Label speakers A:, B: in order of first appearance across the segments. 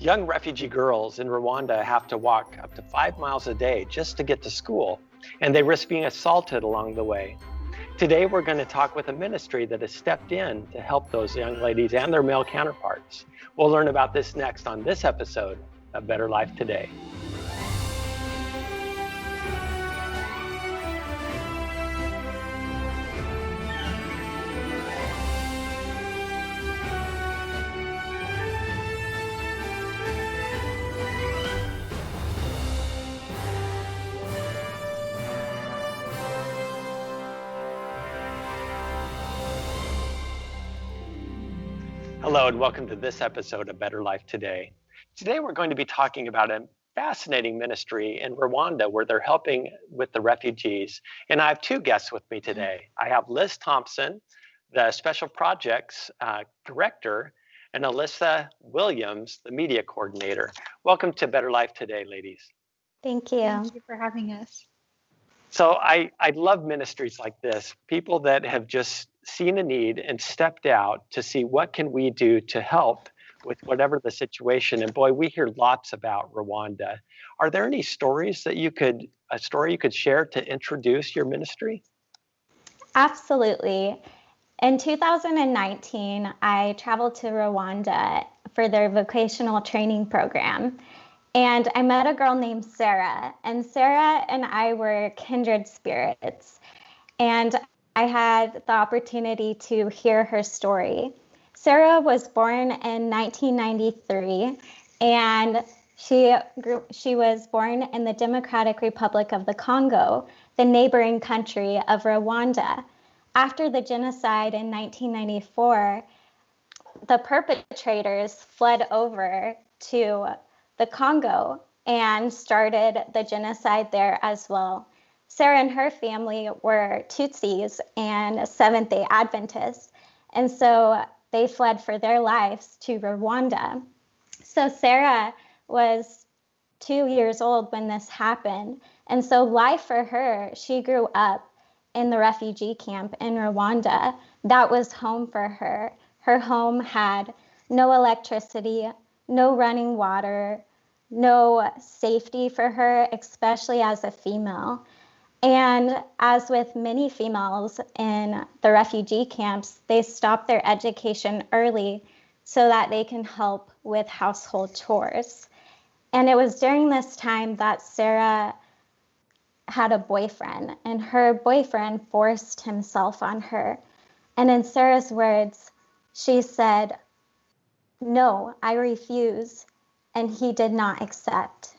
A: Young refugee girls in Rwanda have to walk up to 5 miles a day just to get to school, and they risk being assaulted along the way. Today, we're going to talk with a ministry that has stepped in to help those young ladies and their male counterparts. We'll learn about this next on this episode of Better Life Today. Hello, and welcome to this episode of Better Life Today. Today, we're going to be talking about a fascinating ministry in Rwanda where they're helping with the refugees. And I have two guests with me today. I have Liz Thompson, the Special Projects Director, and Alyssa Williams, the Media Coordinator. Welcome to Better Life Today, ladies.
B: Thank you.
C: Thank you for having us.
A: So I love ministries like this, people that have just seen a need and stepped out to see what can we do to help with whatever the situation. And boy, we hear lots about Rwanda. Are there any stories that a story you could share to introduce your ministry?
B: Absolutely. In 2019, I traveled to Rwanda for their vocational training program. And I met a girl named Sarah, and Sarah and I were kindred spirits. And I had the opportunity to hear her story. Sarah was born in 1993, and she was born in the Democratic Republic of the Congo, the neighboring country of Rwanda. After the genocide in 1994, the perpetrators fled over to the Congo and started the genocide there as well. Sarah and her family were Tutsis and Seventh-day Adventists, and so they fled for their lives to Rwanda. So Sarah was 2 years old when this happened, and so life for her, she grew up in the refugee camp in Rwanda. That was home for her. Her home had no electricity, no running water, no safety for her, especially as a female. And as with many females in the refugee camps, they stop their education early so that they can help with household chores. And it was during this time that Sarah had a boyfriend, and her boyfriend forced himself on her. And in Sarah's words, she said, "No, I refuse." And he did not accept.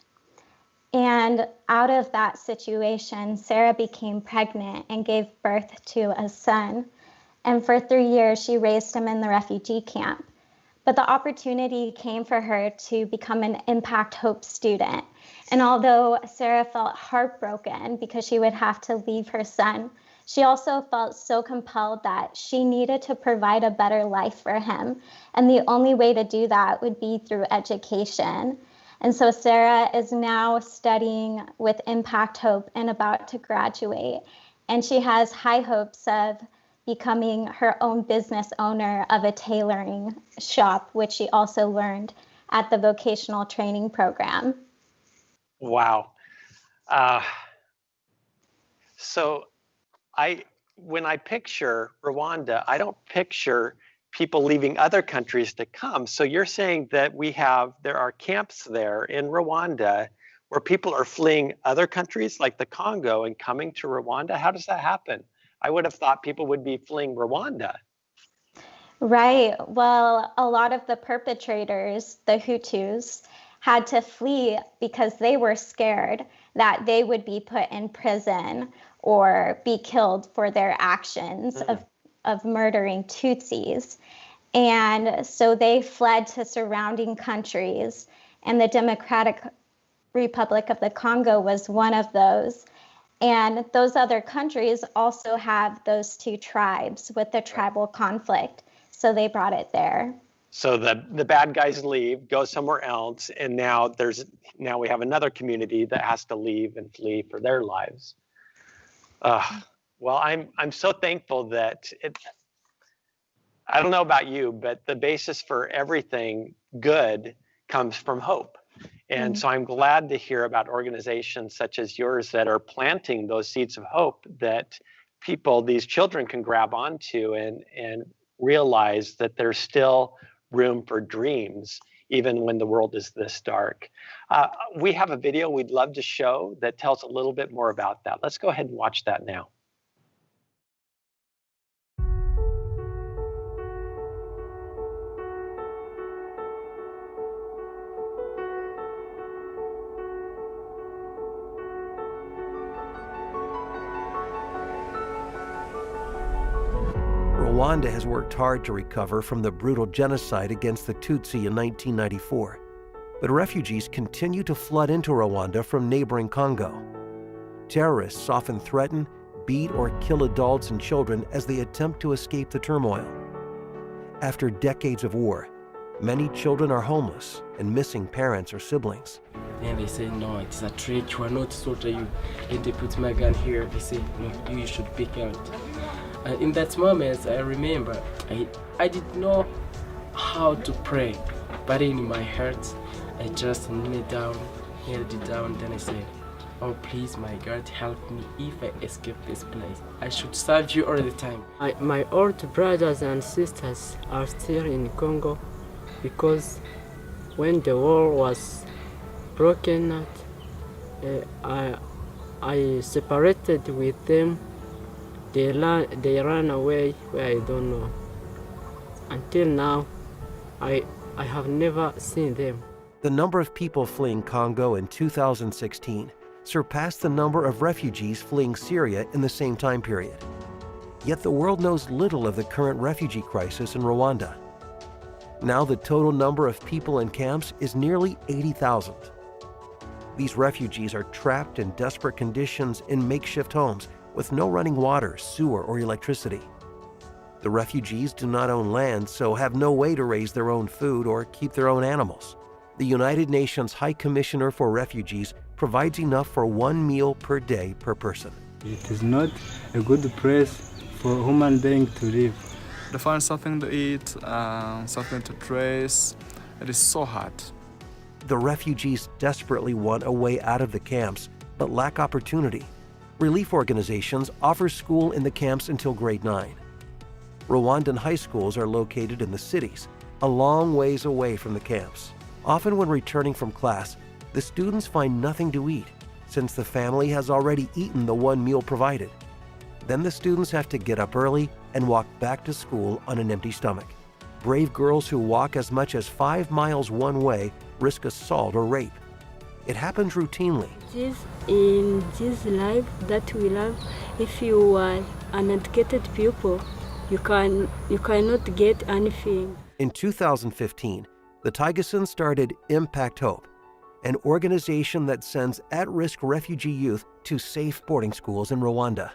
B: And out of that situation, Sarah became pregnant and gave birth to a son. And for 3 years, she raised him in the refugee camp. But the opportunity came for her to become an Impact Hope student. And although Sarah felt heartbroken because she would have to leave her son, she also felt so compelled that she needed to provide a better life for him. And the only way to do that would be through education. And so Sarah is now studying with Impact Hope and about to graduate. And she has high hopes of becoming her own business owner of a tailoring shop, which she also learned at the vocational training program.
A: Wow. So when I picture Rwanda, I don't picture people leaving other countries to come. So you're saying that there are camps there in Rwanda where people are fleeing other countries like the Congo and coming to Rwanda? How does that happen? I would have thought people would be fleeing Rwanda.
B: Right. Well, a lot of the perpetrators, the Hutus, had to flee because they were scared that they would be put in prison or be killed for their actions of murdering Tutsis. And so they fled to surrounding countries, and the Democratic Republic of the Congo was one of those. And those other countries also have those two tribes with the tribal conflict. So they brought it there.
A: So the bad guys leave, go somewhere else, and now we have another community that has to leave and flee for their lives. Well, I'm so thankful that I don't know about you, but the basis for everything good comes from hope. And so I'm glad to hear about organizations such as yours that are planting those seeds of hope that these children can grab onto and realize that there's still room for dreams, even when the world is this dark. We have a video we'd love to show that tells a little bit more about that. Let's go ahead and watch that now.
C: Rwanda has worked hard to recover from the brutal genocide against the Tutsi in 1994, but refugees continue to flood into Rwanda from neighboring Congo. Terrorists often threaten, beat, or kill adults and children as they attempt to escape the turmoil. After decades of war, many children are homeless and missing parents or siblings.
D: And they say, no, it's a threat, you are not soldier, you. And they put my gun here, they say, no, you should pick out. And in that moment, I remember, I didn't know how to pray, but in my heart, I just knelt it down, then I said, oh please, my God, help me if I escape this place. I should serve you all the time.
E: My old brothers and sisters are still in Congo because when the war was broken out, I separated with them. They ran away where I don't know. Until now, I have never seen them.
C: The number of people fleeing Congo in 2016 surpassed the number of refugees fleeing Syria in the same time period. Yet the world knows little of the current refugee crisis in Rwanda. Now the total number of people in camps is nearly 80,000. These refugees are trapped in desperate conditions in makeshift homes with no running water, sewer, or electricity. The refugees do not own land, so have no way to raise their own food or keep their own animals. The United Nations High Commissioner for Refugees provides enough for 1 meal per day per person.
F: It is not a good place for a human being to live.
G: To find something to eat, something to dress, it is so hard.
C: The refugees desperately want a way out of the camps, but lack opportunity. Relief organizations offer school in the camps until grade 9. Rwandan high schools are located in the cities, a long ways away from the camps. Often when returning from class, the students find nothing to eat, since the family has already eaten the 1 meal provided. Then the students have to get up early and walk back to school on an empty stomach. Brave girls who walk as much as 5 miles one way risk assault or rape. It happens routinely.
E: In this life that we live, if you are an educated pupil, you cannot get anything.
C: In 2015, the Taigeson started Impact Hope, an organization that sends at-risk refugee youth to safe boarding schools in Rwanda.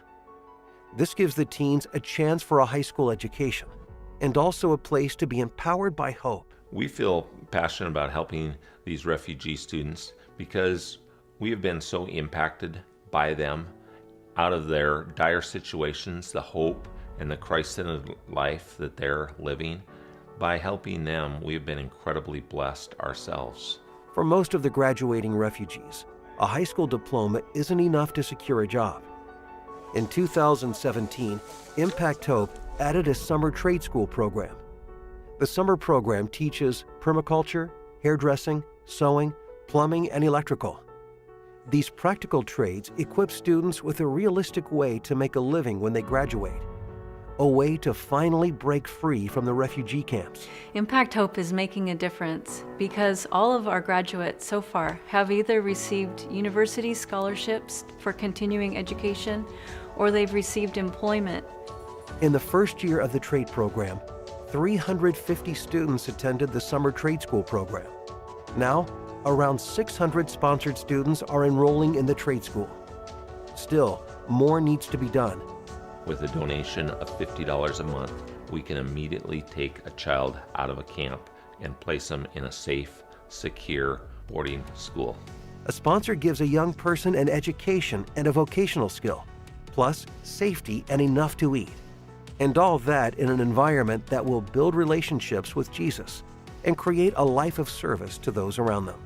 C: This gives the teens a chance for a high school education and also a place to be empowered by hope.
H: We feel passionate about helping these refugee students because we have been so impacted by them out of their dire situations, the hope and the Christ-centered life that they're living. By helping them, we have been incredibly blessed ourselves.
C: For most of the graduating refugees, a high school diploma isn't enough to secure a job. In 2017, Impact Hope added a summer trade school program. The summer program teaches permaculture, hairdressing, sewing, plumbing, and electrical. These practical trades equip students with a realistic way to make a living when they graduate, a way to finally break free from the refugee camps.
I: Impact Hope is making a difference because all of our graduates so far have either received university scholarships for continuing education or they've received employment.
C: In the first year of the trade program, 350 students attended the summer trade school program. Now, around 600 sponsored students are enrolling in the trade school. Still, more needs to be done.
H: With a donation of $50 a month, we can immediately take a child out of a camp and place them in a safe, secure boarding school.
C: A sponsor gives a young person an education and a vocational skill, plus safety and enough to eat. And all that in an environment that will build relationships with Jesus and create a life of service to those around them.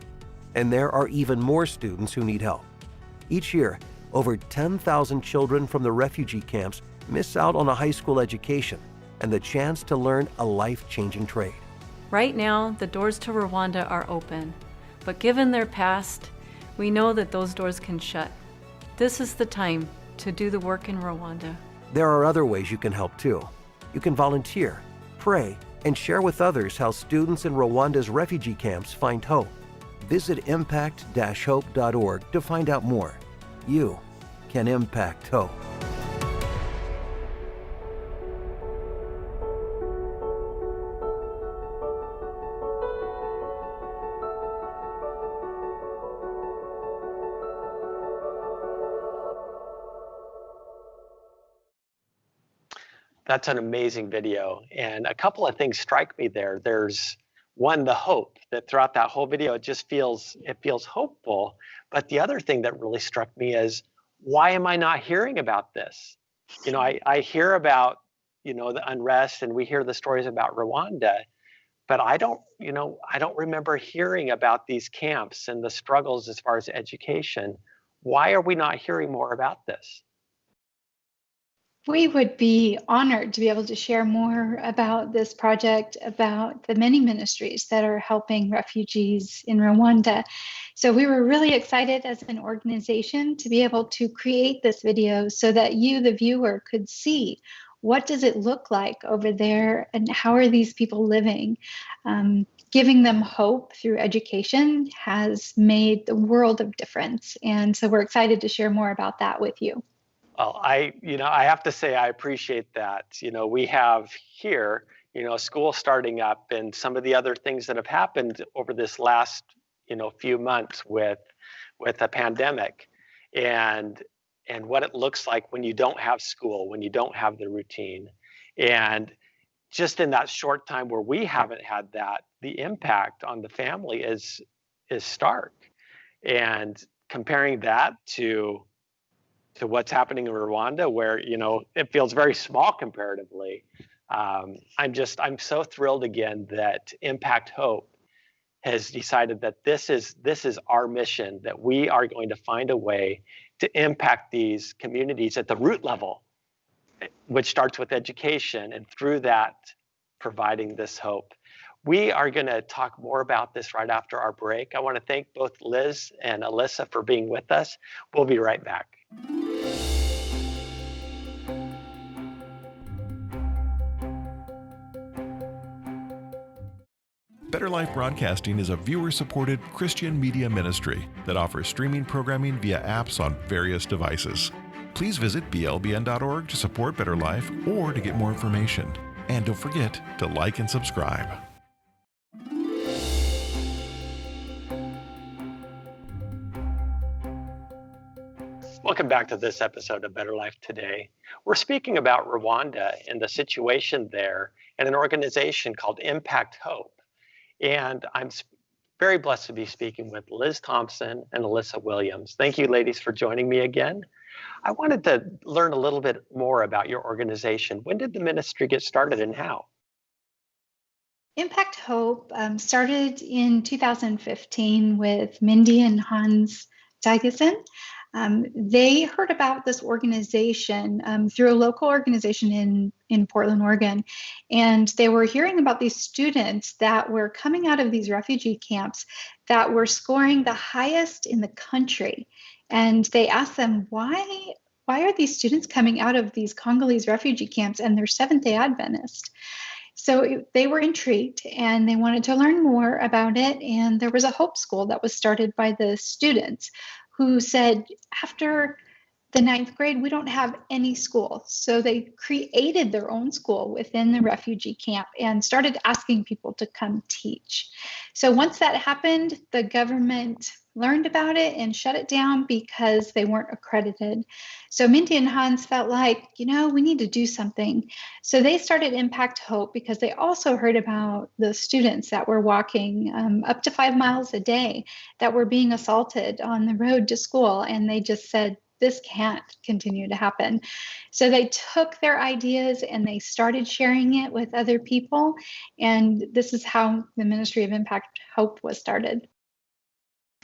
C: And there are even more students who need help. Each year, over 10,000 children from the refugee camps miss out on a high school education and the chance to learn a life-changing trade.
I: Right now, the doors to Rwanda are open, but given their past, we know that those doors can shut. This is the time to do the work in Rwanda.
C: There are other ways you can help too. You can volunteer, pray, and share with others how students in Rwanda's refugee camps find hope. Visit impact-hope.org to find out more. You can impact hope.
A: That's an amazing video. And a couple of things strike me there. There's one, the hope that throughout that whole video, it feels hopeful. But the other thing that really struck me is, why am I not hearing about this? You know, I hear about, you know, the unrest, and we hear the stories about Rwanda, but I don't remember hearing about these camps and the struggles as far as education. Why are we not hearing more about this?
J: We would be honored to be able to share more about this project, about the many ministries that are helping refugees in Rwanda. So we were really excited as an organization to be able to create this video so that you, the viewer, could see what does it look like over there and how are these people living. Giving them hope through education has made the world of difference. And so we're excited to share more about that with you.
A: Well, I have to say I appreciate that. You know, we have here, you know, school starting up and some of the other things that have happened over this last, you know, few months with the pandemic, and what it looks like when you don't have school, when you don't have the routine. And just in that short time where we haven't had that, the impact on the family is stark. And comparing that to what's happening in Rwanda, where, you know, it feels very small comparatively. I'm so thrilled again that Impact Hope has decided that this is our mission, that we are going to find a way to impact these communities at the root level, which starts with education, and through that, providing this hope. We are going to talk more about this right after our break. I want to thank both Liz and Alyssa for being with us. We'll be right back.
K: Better Life Broadcasting is a viewer-supported Christian media ministry that offers streaming programming via apps on various devices. Please visit blbn.org to support Better Life or to get more information. And don't forget to like and subscribe.
A: Welcome back to this episode of Better Life Today. We're speaking about Rwanda and the situation there and an organization called Impact Hope. And I'm very blessed to be speaking with Liz Thompson and Alyssa Williams. Thank you, ladies, for joining me again. I wanted to learn a little bit more about your organization. When did the ministry get started and how?
J: Impact Hope started in 2015 with Mindy and Hans Tigeson. They heard about this organization through a local organization in Portland, Oregon, and they were hearing about these students that were coming out of these refugee camps that were scoring the highest in the country. And they asked them, why are these students coming out of these Congolese refugee camps and they're Seventh-day Adventist? So they were intrigued and they wanted to learn more about it. And there was a Hope School that was started by the students who said, after the 9th grade, we don't have any school. So they created their own school within the refugee camp and started asking people to come teach. So once that happened, the government learned about it and shut it down because they weren't accredited. So Mindy and Hans felt like, we need to do something. So they started Impact Hope because they also heard about the students that were walking up to 5 miles a day that were being assaulted on the road to school. And they just said, this can't continue to happen. So they took their ideas and they started sharing it with other people. And this is how the Ministry of Impact Hope was started.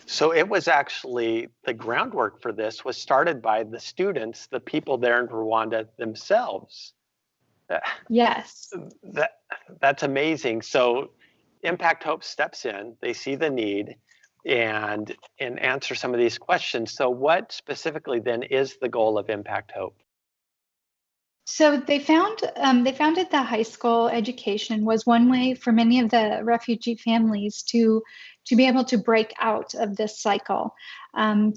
A: So it was actually, the groundwork for this was started by the students, the people there in Rwanda themselves.
J: Yes.
A: That's amazing. So Impact Hope steps in, they see the need and answer some of these questions. So what specifically then is the goal of Impact Hope?
J: So they founded the high school education was one way for many of the refugee families to be able to break out of this cycle.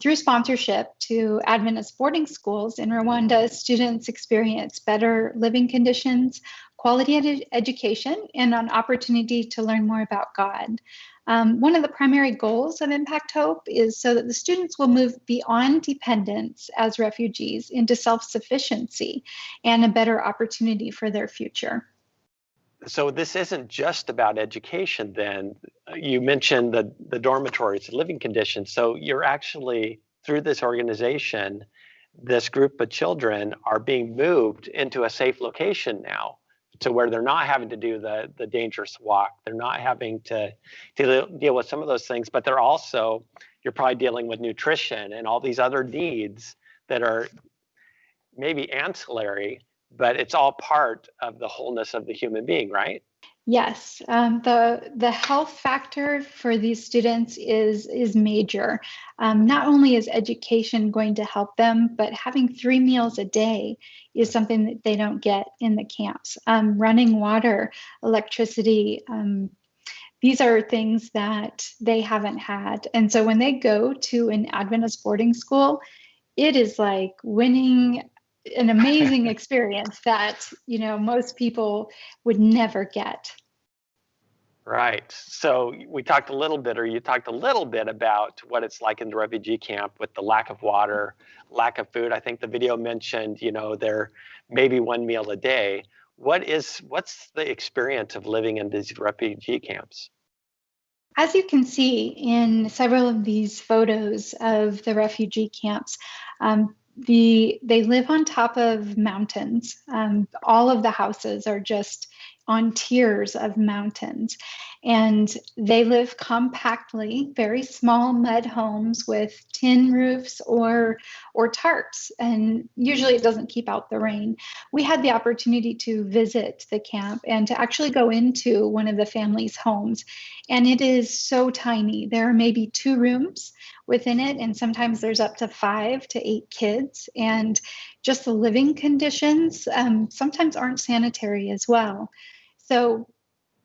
J: Through sponsorship to Adventist boarding schools in Rwanda, students experience better living conditions, quality education, and an opportunity to learn more about God. One of the primary goals of Impact Hope is so that the students will move beyond dependence as refugees into self-sufficiency and a better opportunity for their future.
A: So this isn't just about education then. You mentioned the dormitories, the living conditions. So you're actually, through this organization, this group of children are being moved into a safe location now, to where they're not having to do the dangerous walk. They're not having to deal with some of those things, but you're probably dealing with nutrition and all these other needs that are maybe ancillary, but it's all part of the wholeness of the human being, right?
J: Yes, the health factor for these students is major. Not only is education going to help them, but having 3 meals a day is something that they don't get in the camps. Running water, electricity, these are things that they haven't had. And so when they go to an Adventist boarding school, it is like winning an amazing experience that, most people would never get.
A: Right. So you talked a little bit about what it's like in the refugee camp with the lack of water, lack of food. I think the video mentioned, there maybe 1 meal a day. What's the experience of living in these refugee camps?
J: As you can see in several of these photos of the refugee camps, they live on top of mountains. All of the houses are just on tiers of mountains, and they live compactly, very small mud homes with tin roofs or tarps, and usually it doesn't keep out the rain. We had the opportunity to visit the camp and to actually go into one of the family's homes, and it is so tiny. There are maybe 2 rooms within it, and sometimes there's up to 5 to 8 kids, and just the living conditions sometimes aren't sanitary as well. So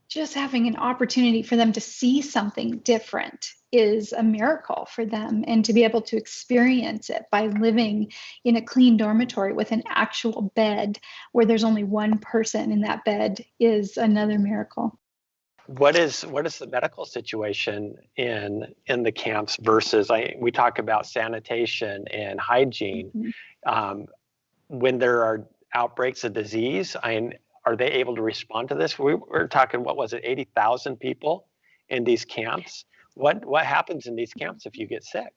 J: just having an opportunity for them to see something different is a miracle for them, and to be able to experience it by living in a clean dormitory with an actual bed where there's only 1 person in that bed is another miracle.
A: What is the medical situation in the camps versus, we talk about sanitation and hygiene. Mm-hmm. When there are outbreaks of disease, are they able to respond to this? We're talking, 80,000 people in these camps? What happens in these camps if you get sick?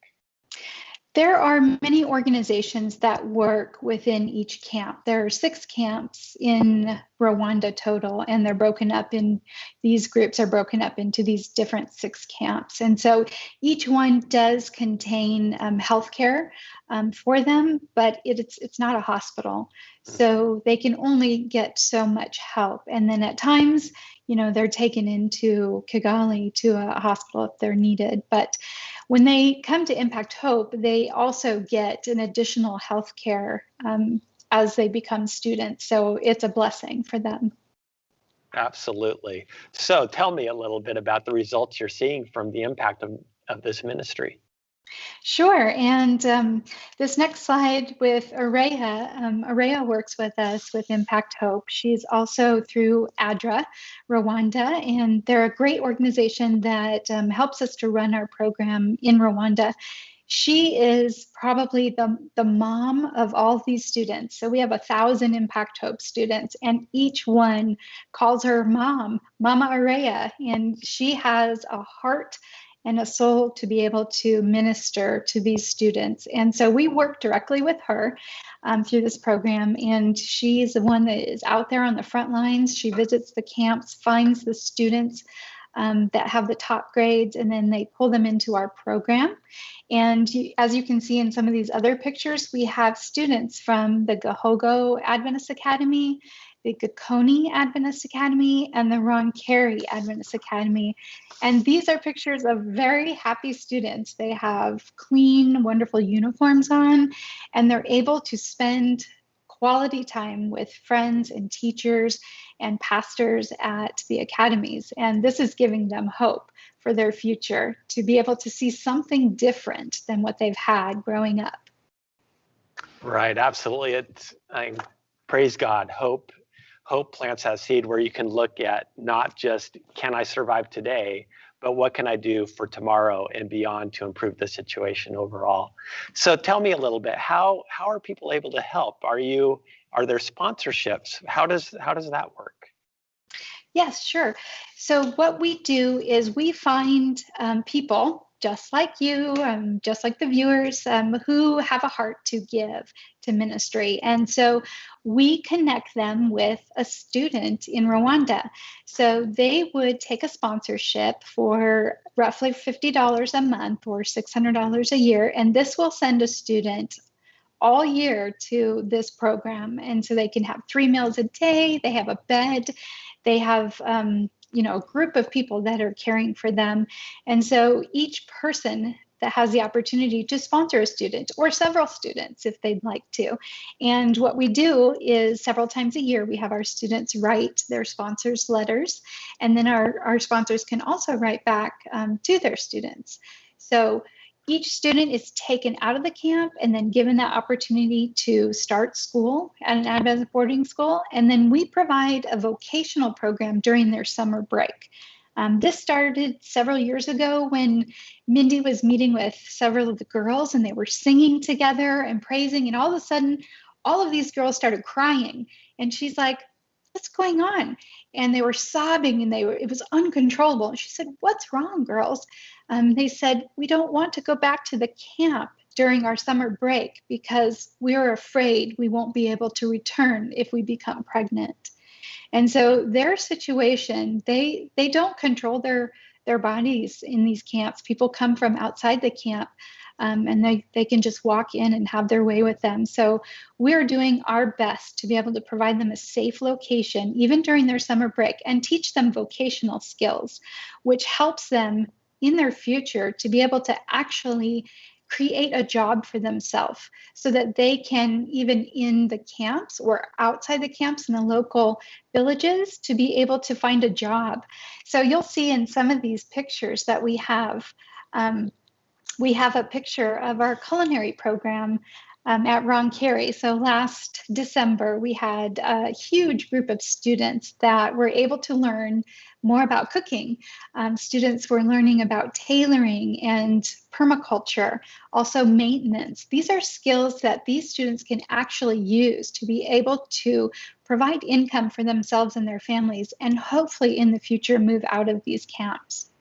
J: There are many organizations that work within each camp. There are 6 camps in Rwanda total, and these groups are broken up into these different 6 camps. And so each one does contain healthcare for them, but it's not a hospital. So they can only get so much help. And then at times, they're taken into Kigali to a hospital if they're needed. But when they come to Impact Hope, they also get an additional health care as they become students. So it's a blessing for them.
A: Absolutely. So tell me a little bit about the results you're seeing from the impact of this ministry.
J: Sure. And this next slide with Areya. Areya works with us with Impact Hope. She's also through ADRA, Rwanda, and they're a great organization that helps us to run our program in Rwanda. She is probably the mom of all of these students. So we have 1,000 Impact Hope students, and each one calls her mom, Mama Areya, and she has a heart and a soul to be able to minister to these students. And so we work directly with her through this program, and she's the one that is out there on the front lines. She visits the camps, finds the students that have the top grades, and then they pull them into our program. And as you can see in some of these other pictures, we have students from the Gahogo Adventist Academy, the Gakoni Adventist Academy, and the Ron Carey Adventist Academy. And these are pictures of very happy students. They have clean, wonderful uniforms on, and they're able to spend quality time with friends and teachers and pastors at the academies. And this is giving them hope for their future, to be able to see something different than what they've had growing up.
A: Right, absolutely. Praise God. Hope plants that seed where you can look at not just, can I survive today, but what can I do for tomorrow and beyond to improve the situation overall? So tell me a little bit, how are people able to help? Are there sponsorships? How does that work?
J: Yes, sure. So what we do is we find people just like you, just like the viewers, who have a heart to give to ministry. And so we connect them with a student in Rwanda. So they would take a sponsorship for roughly $50 a month or $600 a year, and this will send a student all year to this program. And so they can have 3 meals a day, they have a bed, they have a group of people that are caring for them. And so each person that has the opportunity to sponsor a student or several students if they'd like to. And what we do is several times a year, we have our students write their sponsors letters, and then our sponsors can also write back to their students. So each student is taken out of the camp and then given that opportunity to start school at an Adventist boarding school. And then we provide a vocational program during their summer break. This started several years ago when Mindy was meeting with several of the girls, and they were singing together and praising. And all of a sudden, all of these girls started crying. And she's like, "What's going on?" And they were sobbing, and it was uncontrollable. And she said, "What's wrong, girls?" They said, "We don't want to go back to the camp during our summer break because we're afraid we won't be able to return if we become pregnant." And so their situation, they don't control their bodies in these camps. People come from outside the camp, and they can just walk in and have their way with them. So we're doing our best to be able to provide them a safe location, even during their summer break, and teach them vocational skills, which helps them in their future to be able to actually create a job for themselves so that they can, even in the camps or outside the camps in the local villages, to be able to find a job. So you'll see in some of these pictures that we have a picture of our culinary program at Ron Carey. So last December, we had a huge group of students that were able to learn more about cooking. Students were learning about tailoring and permaculture, also maintenance. These are skills that these students can actually use to be able to provide income for themselves and their families, and hopefully in the future move out of these camps.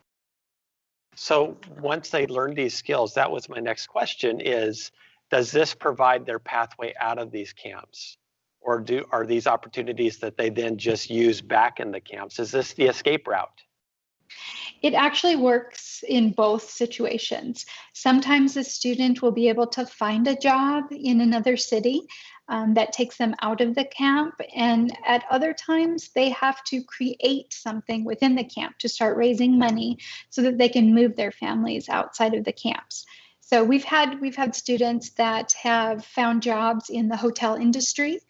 A: So once they learn these skills, that was my next question is, does this provide their pathway out of these camps? Or are these opportunities that they then just use back in the camps? Is this the escape route?
J: It actually works in both situations. Sometimes a student will be able to find a job in another city that takes them out of the camp. And at other times, they have to create something within the camp to start raising money so that they can move their families outside of the camps. So we've had students that have found jobs in the hotel industry.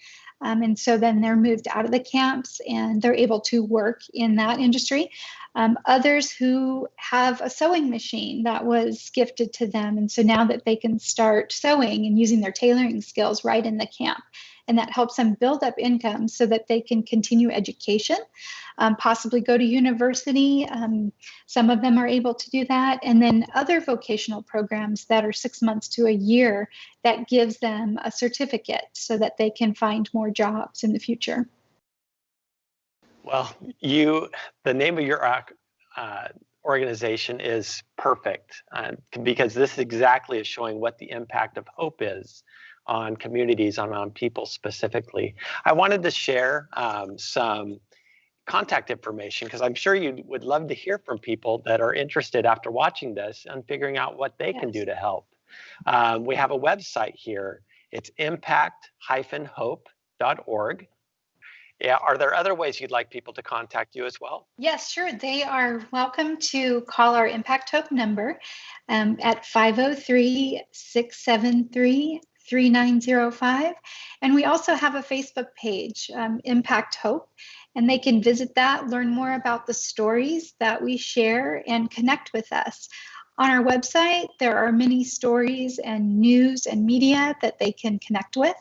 J: And so then they're moved out of the camps and they're able to work in that industry. Others who have a sewing machine that was gifted to them. And so now that they can start sewing and using their tailoring skills right in the camp. And that helps them build up income so that they can continue education, possibly go to university. Some of them are able to do that. And then other vocational programs that are 6 months to a year that gives them a certificate so that they can find more jobs in the future.
A: Well, the name of your organization is perfect because this exactly is showing what the impact of hope is on communities and on people specifically. I wanted to share some contact information because I'm sure you would love to hear from people that are interested after watching this and figuring out what they can do to help. We have a website here. It's impact-hope.org. Yeah, are there other ways you'd like people to contact you as well?
J: Yes, sure. They are welcome to call our Impact Hope number at 503-673-3905. And we also have a Facebook page, Impact Hope, and they can visit that, learn more about the stories that we share, and connect with us. On our website, there are many stories and news and media that they can connect with,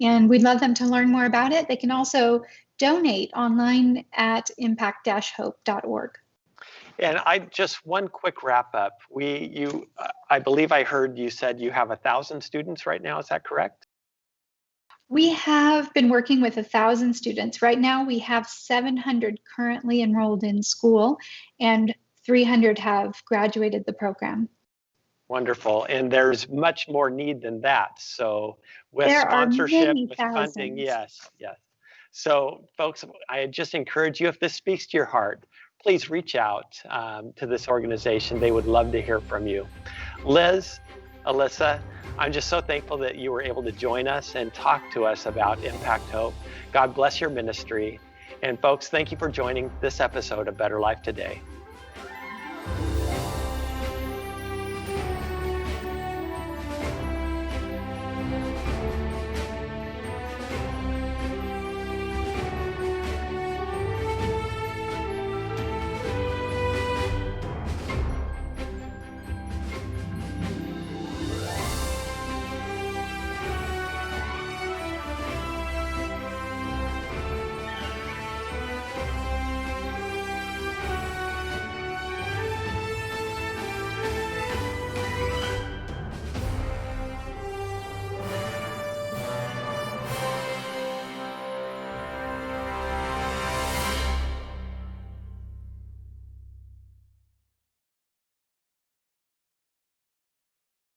J: and we'd love them to learn more about it. They can also donate online at impact-hope.org.
A: And just one quick wrap up. I believe I heard you said you have 1,000 students right now. Is that correct?
J: We have been working with 1,000 students. Right now, we have 700 currently enrolled in school, and 300 have graduated the program.
A: Wonderful. And there's much more need than that. So with sponsorship, with funding, yes. So folks, I just encourage you, if this speaks to your heart, please reach out to this organization. They would love to hear from you. Liz, Alyssa, I'm just so thankful that you were able to join us and talk to us about Impact Hope. God bless your ministry. And folks, thank you for joining this episode of Better Life Today.